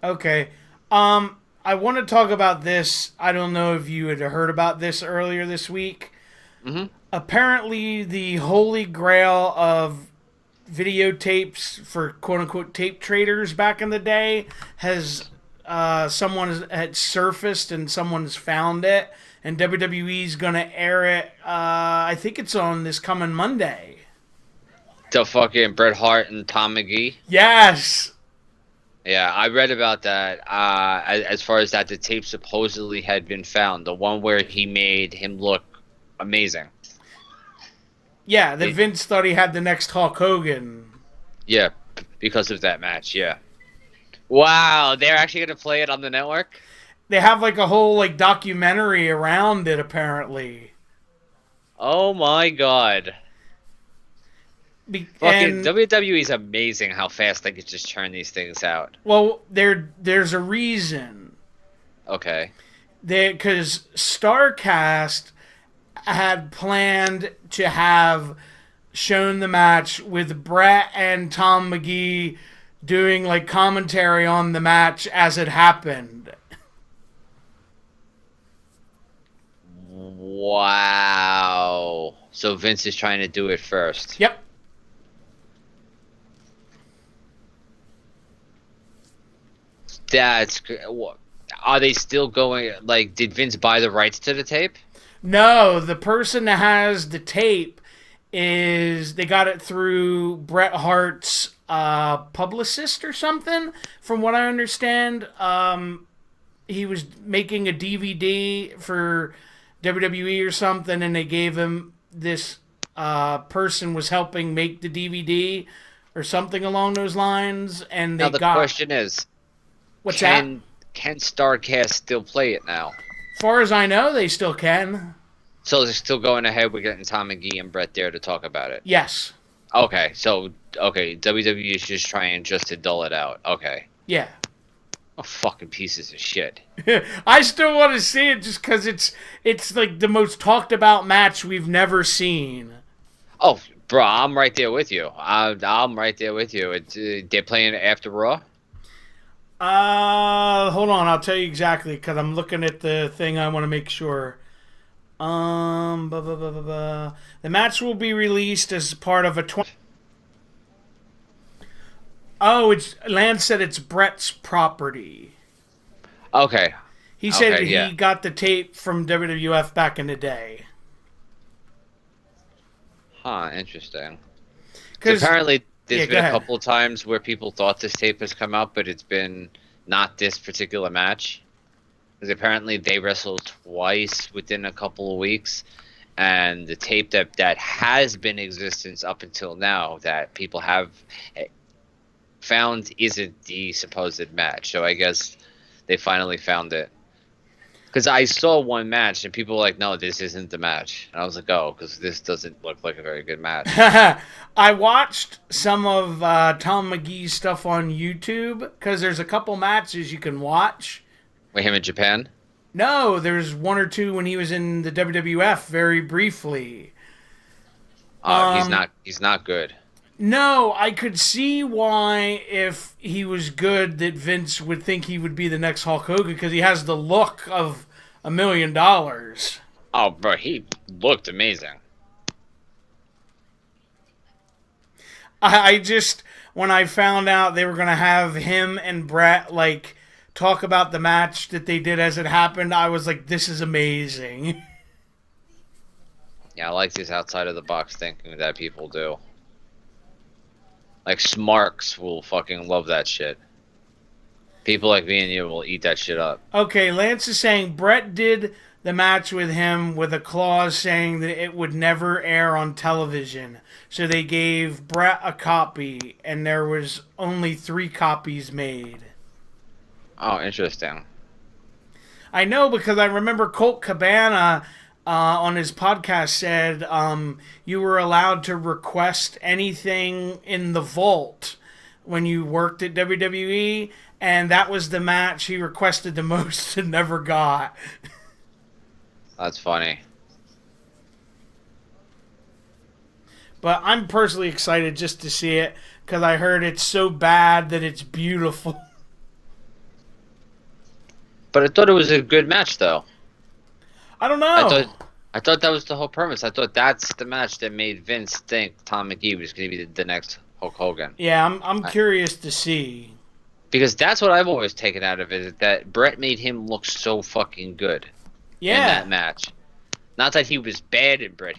Okay. I want to talk about this. I don't know if you had heard about this earlier this week. Mm-hmm. Apparently, the Holy Grail of videotapes for quote-unquote tape traders back in the day has someone had surfaced and someone's found it. And WWE's going to air it, I think it's on this coming Monday. The fucking Bret Hart and Tom McGee? Yes! Yeah, I read about that. As far as that, the tape supposedly had been found. The one where he made him look amazing. Yeah, Vince thought he had the next Hulk Hogan. Yeah, because of that match. Yeah. Wow, they're actually gonna play it on the network. They have like a whole like documentary around it apparently. Oh my god. Fucking And WWE is amazing how fast they could just churn these things out. well, there's a reason. Okay. Because Starcast had planned to have shown the match with Brett and Tom McGee doing like commentary on the match as it happened. Wow. So Vince is trying to do it first. Yep. Are they still going? Like, did Vince buy the rights to the tape? No, the person that has the tape is they got it through Bret Hart's publicist or something. From what I understand, he was making a DVD for WWE or something, and they gave him this person was helping make the DVD or something along those lines, and Now they the got question is, what's that? can Starcast still play it now? As far as I know, they still can. So they're still going ahead with getting Tom McGee and Brett there to talk about it. Yes. Okay, WWE is just trying just to dull it out. Okay. Yeah. Oh, fucking pieces of shit. I still want to see it just because it's like the most talked about match we've never seen. Oh, bro, I'm right there with you. I'm right there with you. They're playing after Raw. Hold on, I'll tell you exactly because I'm looking at the thing. I want to make sure. The match will be released as part of a 20. Oh, it's Lance said it's Brett's property. Okay. He said Okay, he yeah. got the tape from WWF back in the day. Huh, interesting. So Because apparently there's yeah, been go a ahead. couple of times where people thought this tape has come out, but it's been not this particular match. Because apparently they wrestled twice within a couple of weeks, and the tape that has been in existence up until now that people have found isn't the supposed match. So I guess they finally found it. Because I saw one match and people were like, "No, this isn't the match," and I was like, "Oh, because this doesn't look like a very good match." I watched some of Tom McGee's stuff on YouTube because there's a couple matches you can watch. With him in Japan. No, there's one or two when he was in the WWF very briefly. He's Um, not. He's not good. No, I could see why if he was good that Vince would think he would be the next Hulk Hogan because he has the look of $1 million. Oh, bro, he looked amazing. I just when I found out they were gonna have him and Brett like talk about the match that they did as it happened, I was like, this is amazing. Yeah, I like this outside of the box thinking that people do. Like Smarks will fucking love that shit. People like me and you will eat that shit up. Okay, Lance is saying Brett did the match with him with a clause saying that it would never air on television. So they gave Brett a copy, and there was only 3 copies made. Oh, interesting. I know because I remember Colt Cabana on his podcast said you were allowed to request anything in the vault when you worked at WWE, and that was the match he requested the most and never got. That's funny. But I'm personally excited just to see it because I heard it's so bad that it's beautiful. But I thought it was a good match, though. I don't know. I thought that was the whole premise. I thought that's the match that made Vince think Tom McGee was going to be the next Hulk Hogan. Yeah, I'm curious to see. Because that's what I've always taken out of it, is that Brett made him look so fucking good in that Yeah, match. Not that he was bad and Brett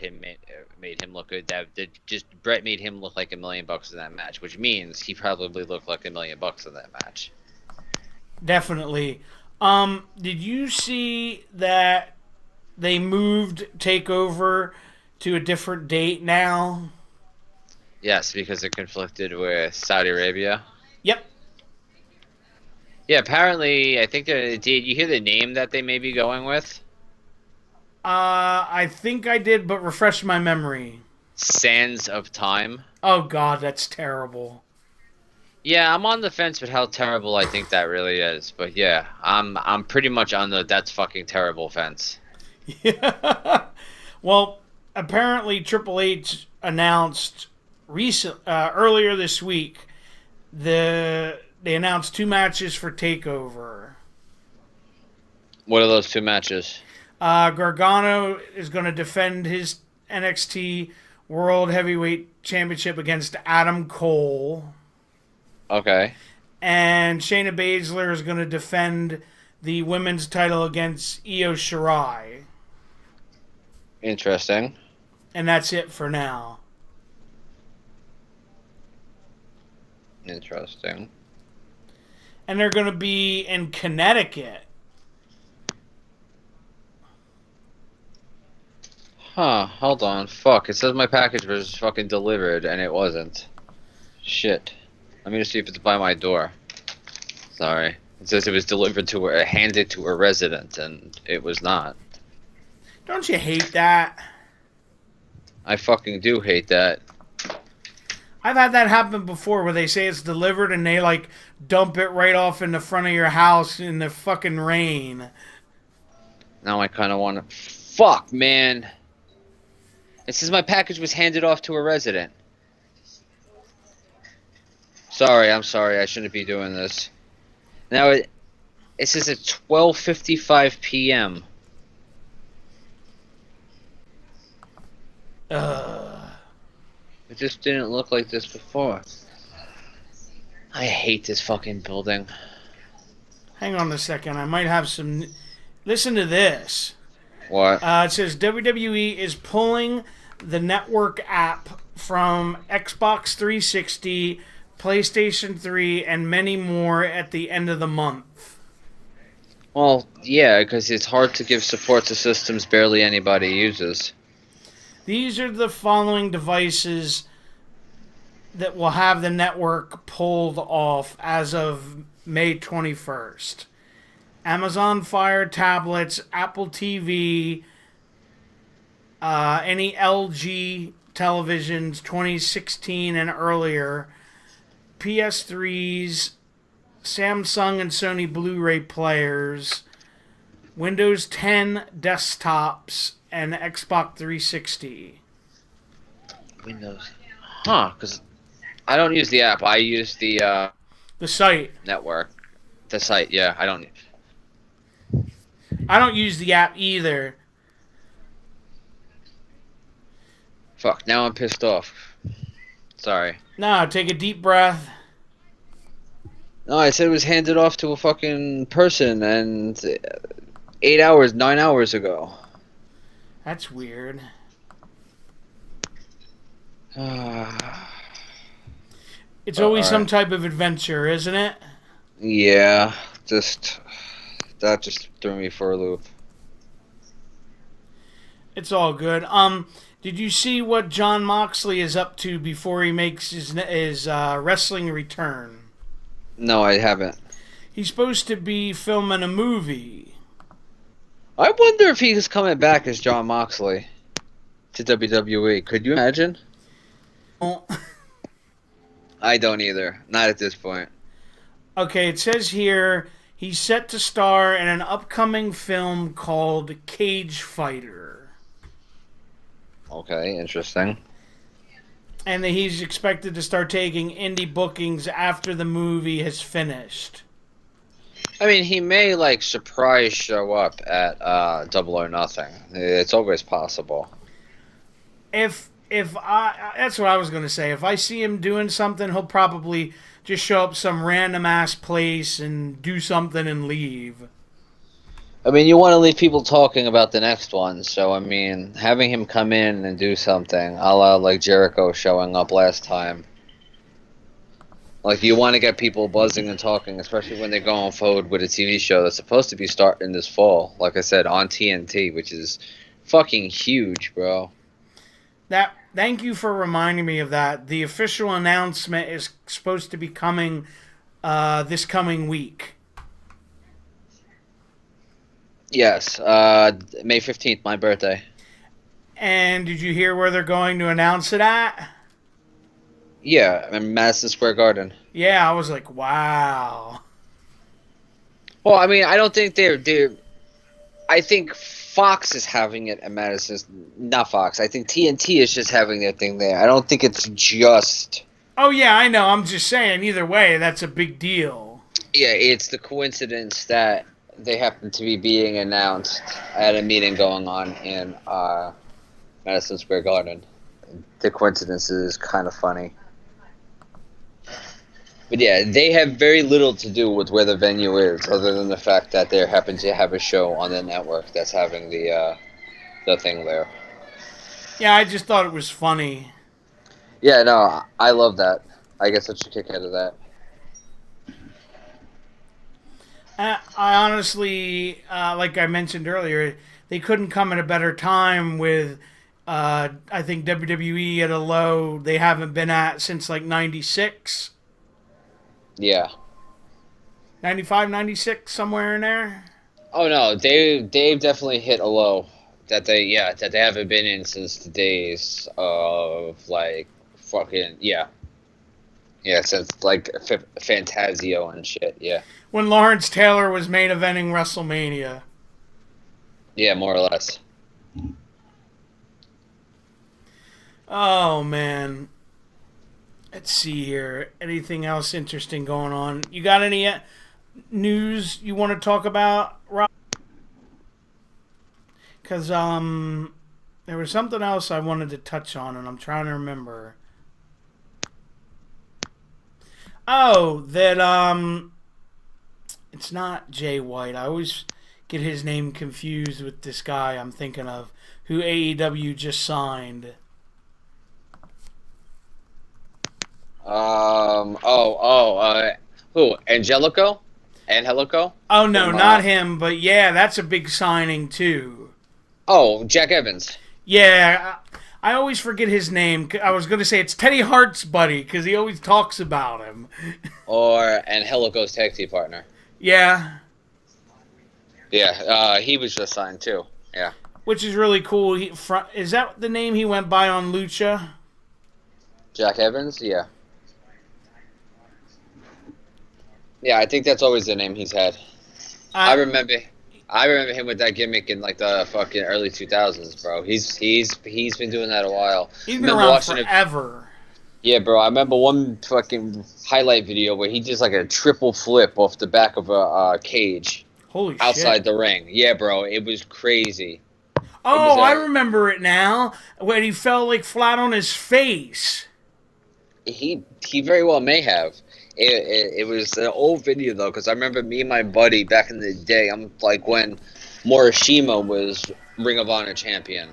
made him look good. That just Brett made him look like $1,000,000 in that match, which means he probably looked like $1,000,000 in that match. definitely. Did you see that they moved Takeover to a different date now? Yes, because it conflicted with Saudi Arabia. Yep. Yeah, apparently, I think did you hear the name that they may be going with? I think I did, but refresh my memory. Sands of Time. Oh God, that's terrible. Yeah, I'm on the fence with how terrible I think that really is, but yeah, I'm pretty much on the that's fucking terrible fence. Yeah. Well, apparently Triple H announced earlier this week they announced two matches for Takeover. What are those two matches? Gargano is going to defend his NXT World Heavyweight Championship against Adam Cole, Okay, and Shayna Baszler is going to defend the women's title against Io Shirai. interesting. And that's it for now. Interesting. And they're going to be in Connecticut. Huh, hold on. Fuck, it says my package was fucking delivered and it wasn't. Shit. Let me just see if it's by my door. Sorry. It says it was delivered to her, handed to a resident, and it was not. Don't you hate that? I fucking do hate that. I've had that happen before where they say it's delivered and they like dump it right off in the front of your house in the fucking rain. Now I kind of want to... Fuck, man. It says my package was handed off to a resident. Sorry, I'm sorry. I shouldn't be doing this. Now it says at 12:55 p.m. It just didn't look like this before. I hate this fucking building. Hang on a second. I might have some. Listen to this. What? It says WWE is pulling the network app from Xbox 360, PlayStation 3, and many more at the end of the month. Well, yeah, because it's hard to give support to systems barely anybody uses. These are the following devices that will have the network pulled off as of May 21st. Amazon Fire tablets, Apple TV, any LG televisions 2016 and earlier, PS3s, Samsung and Sony Blu-ray players, Windows 10 desktops, and Xbox 360. Windows. Huh, because I don't use the app. I use the site. network. The site, yeah. I don't use the app either. Fuck, now I'm pissed off. Sorry. No, take a deep breath. No, I said it was handed off to a fucking person and 9 hours ago. That's weird. It's always some type of adventure, isn't it? Yeah, that just threw me for a loop. It's all good. Did you see what Jon Moxley is up to before he makes his wrestling return? No, I haven't. He's supposed to be filming a movie. I wonder if he's coming back as Jon Moxley to WWE. Could you imagine? Well, I don't either. Not at this point. okay, it says here he's set to star in an upcoming film called Cage Fighter. Okay, interesting. And that he's expected to start taking indie bookings after the movie has finished. I mean, he may surprise show up at Double or Nothing. It's always possible. If that's what I was going to say. If I see him doing something, he'll probably just show up some random ass place and do something and leave. I mean, you want to leave people talking about the next one, so I mean, having him come in and do something, a la Jericho showing up last time. You want to get people buzzing and talking, especially when they go on forward with a TV show that's supposed to be starting this fall. Like I said, on TNT, which is fucking huge, bro. That Thank you for reminding me of that. The official announcement is supposed to be coming this coming week. Yes, May 15th, my birthday. And did you hear where they're going to announce it at? Yeah, in Madison Square Garden. Yeah, I was like, wow. Well, I mean, I don't think they're. I think Fox is having it at Madison. Not Fox. I think TNT is just having their thing there. I don't think it's just. Oh, yeah, I know. I'm just saying, either way, that's a big deal. Yeah, it's the coincidence that they happen to be being announced at a meeting going on in Madison Square Garden. The coincidence is kind of funny. But yeah, they have very little to do with where the venue is, other than the fact that they happen to have a show on the network that's having the thing there. Yeah, I just thought it was funny. Yeah, no, I love that. I guess I should kick out of that. I honestly, like I mentioned earlier, they couldn't come at a better time with, I think, WWE at a low they haven't been at since like 96, Yeah. 95, 96, somewhere in there. Oh no, they've definitely hit a low that they haven't been in since the days of like fucking since like Fantasio and shit. Yeah. When Lawrence Taylor was main eventing WrestleMania. Yeah, more or less. Oh, man. Let's see here. Anything else interesting going on? You got any news you want to talk about, Rob? Because there was something else I wanted to touch on, and I'm trying to remember. Oh, that it's not Jay White. I always get his name confused with this guy I'm thinking of, who AEW just signed. Who? Angelico? Angelico? Oh no, From not him, but yeah, that's a big signing too. Jack Evans. Yeah, I always forget his name. I was going to say it's Teddy Hart's buddy because he always talks about him. Or Angelico's tag team partner. Yeah, Yeah, he was just signed too. Yeah. which is really cool. Is that the name he went by on Lucha? Jack Evans? Yeah. Yeah, I think that's always the name he's had. I I, remember I remember him with that gimmick in like the fucking early 2000s, bro. He's been doing that a while. he's been Remember around watching it. forever. Yeah, bro. I remember one fucking highlight video where he did like a triple flip off the back of a cage Holy outside shit. the ring. Yeah, bro. It was crazy. It was Oh, I remember it now. When he fell like flat on his face. he very well may have. It was an old video though, because I remember me and my buddy back in the day. I'm like when Morishima was Ring of Honor champion.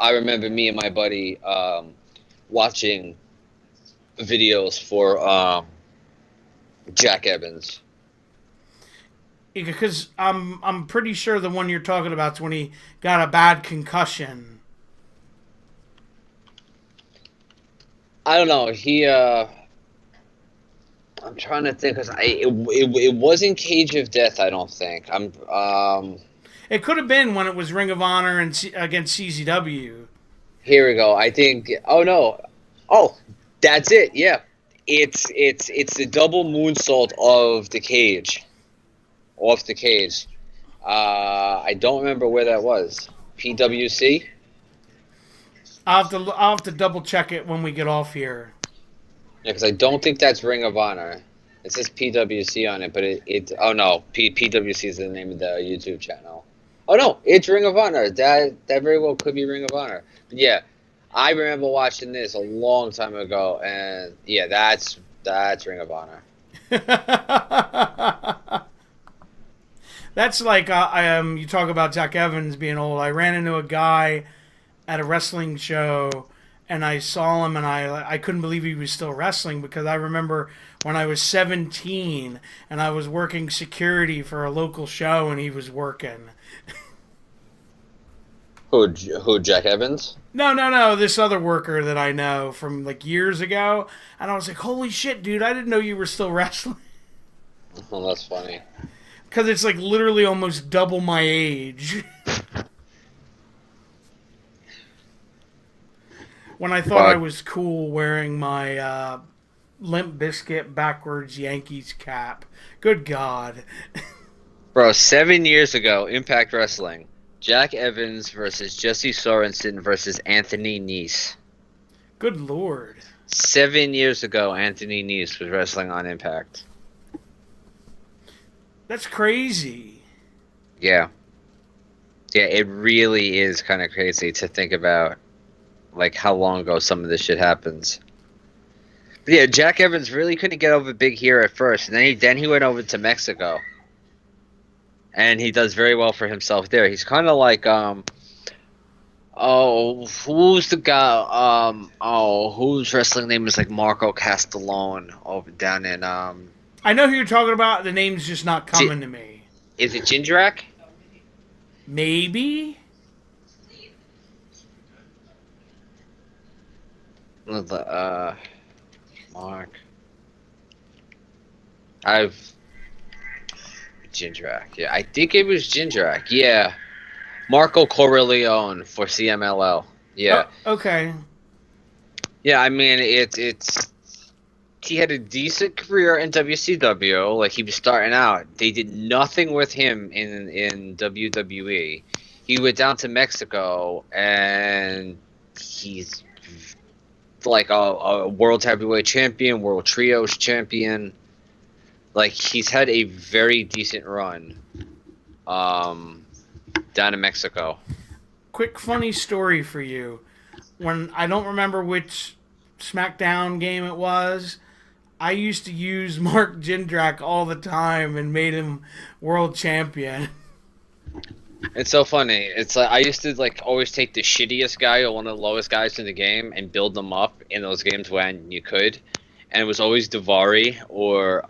I remember me and my buddy watching videos for Jack Evans. Because I'm pretty sure the one you're talking about is when he got a bad concussion. I don't know. I'm trying to think because it wasn't Cage of Death. I don't think. It could have been when it was Ring of Honor and against CZW. Here we go. I think. Oh no. Oh, that's it. Yeah. It's the double moonsault of the cage, off the cage. I don't remember where that was. PWC. I'll have to double check it when we get off here. Yeah, because I don't think that's Ring of Honor. It says PWC on it, but oh no, PWC is the name of the YouTube channel. Oh no, it's Ring of Honor. That very well could be Ring of Honor. But yeah, I remember watching this a long time ago, and yeah, that's Ring of Honor. That's like you talk about Jack Evans being old. I ran into a guy at a wrestling show, and I saw him, and I couldn't believe he was still wrestling because I remember when I was 17 and I was working security for a local show, and he was working. Who Jack Evans? No, no, no. This other worker that I know from like years ago, and I was like, "Holy shit, dude! I didn't know you were still wrestling." Oh, that's funny. Because it's like literally almost double my age. When I thought I But was cool wearing my Limp Biscuit backwards Yankees cap. Good God. bro, 7 years ago, Impact Wrestling, Jack Evans versus Jesse Sorensen versus Anthony Nese. Good Lord. 7 years ago, Anthony Nese was wrestling on Impact. That's crazy. Yeah. Yeah, it really is kind of crazy to think about, like, how long ago some of this shit happens. But yeah, Jack Evans really couldn't get over big here at first, and then he went over to Mexico, and he does very well for himself there. He's kind of like oh, who's the guy? Whose wrestling name is like Marco Castellone over down in I know who you're talking about. The name's just not Gi- coming to me. is it Jindrak? Maybe? Mark. I've Jindrak. Yeah, I think it was Jindrak. Yeah, Marco Corleone for CMLL. Yeah, Oh, okay. yeah. I mean, it's he had a decent career in WCW. Like he was starting out. They did nothing with him in WWE. He went down to Mexico and he's like a world heavyweight champion, world trios champion. Like he's had a very decent run down in Mexico. Quick funny story for you. When I don't remember which SmackDown game it was, I used to use Mark Jindrak all the time and made him world champion. It's so funny. It's like I used to like always take the shittiest guy or one of the lowest guys in the game and build them up in those games when you could. And it was always Davari or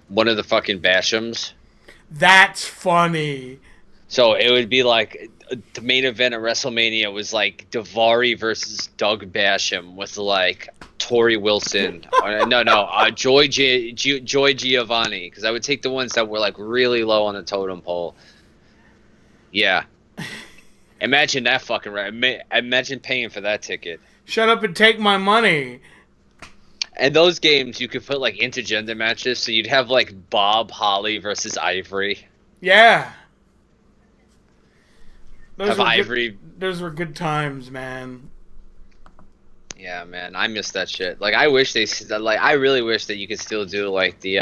one of the fucking Bashams. That's funny. So it would be like the main event of WrestleMania was like Davari versus Doug Basham with like Tori Wilson. Joy Giovanni. Because I would take the ones that were like really low on the totem pole. Yeah. Imagine that fucking right. Imagine paying for that ticket. Shut up and take my money. And those games, you could put like intergender matches, so you'd have like Bob Holly versus Ivory. Yeah. Have Ivory. Those were good times, man. Yeah, man, I miss that shit. Like, I wish I really wish that you could still do like the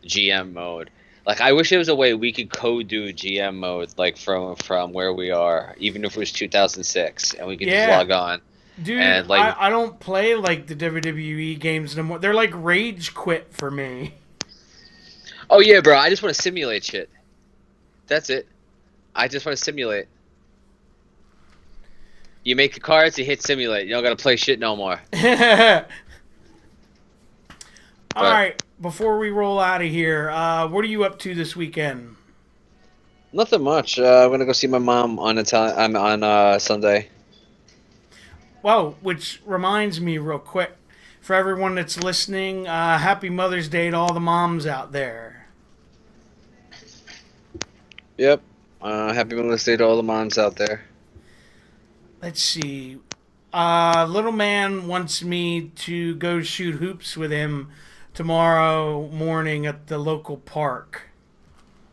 GM mode. Like, I wish there was a way we could co-do GM mode, like from where we are, even if it was 2006, and we could just log on. Dude, and, like, I don't play like the WWE games no more. They're like rage quit for me. Oh yeah, bro, I just want to simulate shit. That's it. I just want to simulate. You make the cards, you hit simulate. You don't gotta play shit no more. Alright, before we roll out of here, what are you up to this weekend? Nothing much. I'm gonna go see my mom on Sunday. Well, which reminds me real quick, for everyone that's listening, happy Mother's Day to all the moms out there. Yep. Happy Mother's Day to all the moms out there. Let's see. Little man wants me to go shoot hoops with him tomorrow morning at the local park.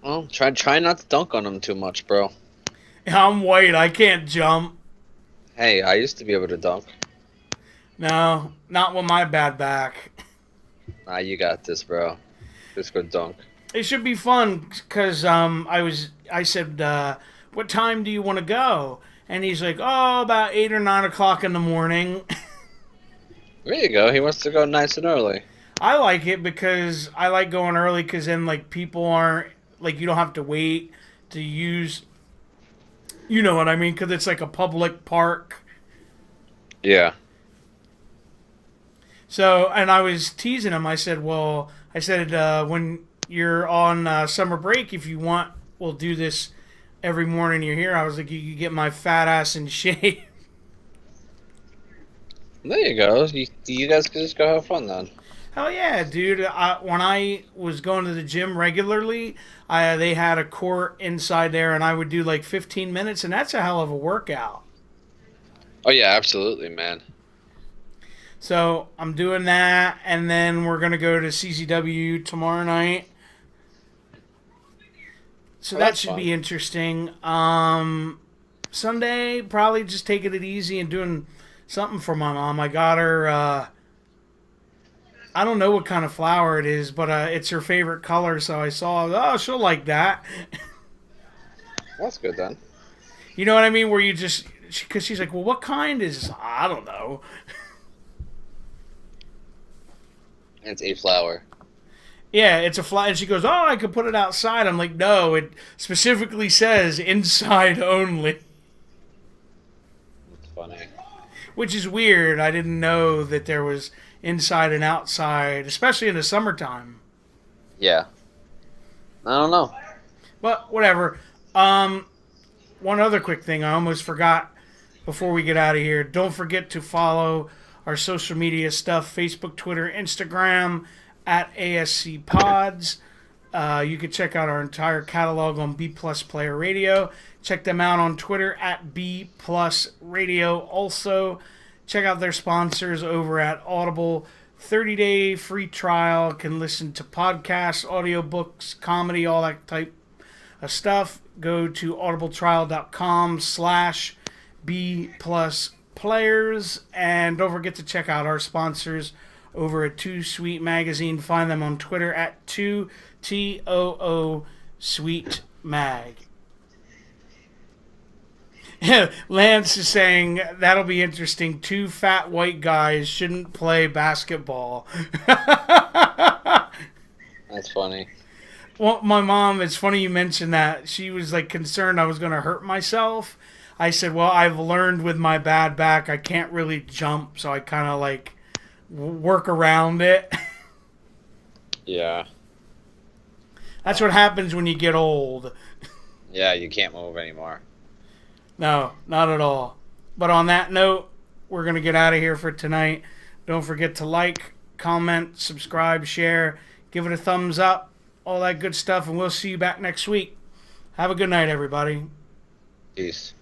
Well, try not to dunk on him too much, bro. I'm white. I can't jump. Hey, I used to be able to dunk. No, not with my bad back. Nah, you got this, bro. Just go dunk. It should be fun because I said, what time do you want to go? And he's like, oh, about 8 or 9 o'clock in the morning. There you go. He wants to go nice and early. I like it because I like going early because then like people aren't like you don't have to wait to use. You know what I mean? Because it's like a public park. Yeah. So, and I was teasing him. I said, when you're on summer break, if you want, we'll do this every morning you're here, I was like, you could get my fat ass in shape. There you go. You guys can just go have fun then. Hell yeah, dude! When I was going to the gym regularly, they had a court inside there, and I would do like 15 minutes, and that's a hell of a workout. Oh yeah, absolutely, man. So I'm doing that, and then we're gonna go to CCW tomorrow night. So Oh, that that's should fun. be interesting. Sunday, probably just taking it easy and doing something for my mom. I got her. I don't know what kind of flower it is, but it's her favorite color. So I saw, oh, she'll like that. That's good then. You know what I mean? Where you just, because she's like, well, what kind is this? I don't know. It's a flower. Yeah, it's a flower. And she goes, oh, I could put it outside. I'm like, no, it specifically says inside only. It's funny. Which is weird. I didn't know that there was inside and outside, especially in the summertime. Yeah. I don't know. But whatever. One other quick thing I almost forgot before we get out of here. Don't forget to follow our social media stuff: Facebook, Twitter, Instagram at ASC Pods. You can check out our entire catalog on B Plus Player Radio. Check them out on Twitter at B Plus Radio. Also, check out their sponsors over at Audible. 30-day free trial. Can listen to podcasts, audiobooks, comedy, all that type of stuff. Go to audibletrial.com/B Plus Players. And don't forget to check out our sponsors over at Too Sweet Magazine. Find them on Twitter at 2TOO Sweet Mag. Lance is saying that'll be interesting. Two fat white guys shouldn't play basketball. That's funny. Well, my mom, it's funny you mentioned that. She was like concerned I was going to hurt myself. I said, well, I've learned with my bad back I can't really jump, so I kind of like work around it. Yeah. That's what happens when you get old. Yeah, you can't move anymore. No, not at all. But on that note, we're going to get out of here for tonight. Don't forget to like, comment, subscribe, share, give it a thumbs up, all that good stuff, and we'll see you back next week. Have a good night, everybody. Peace.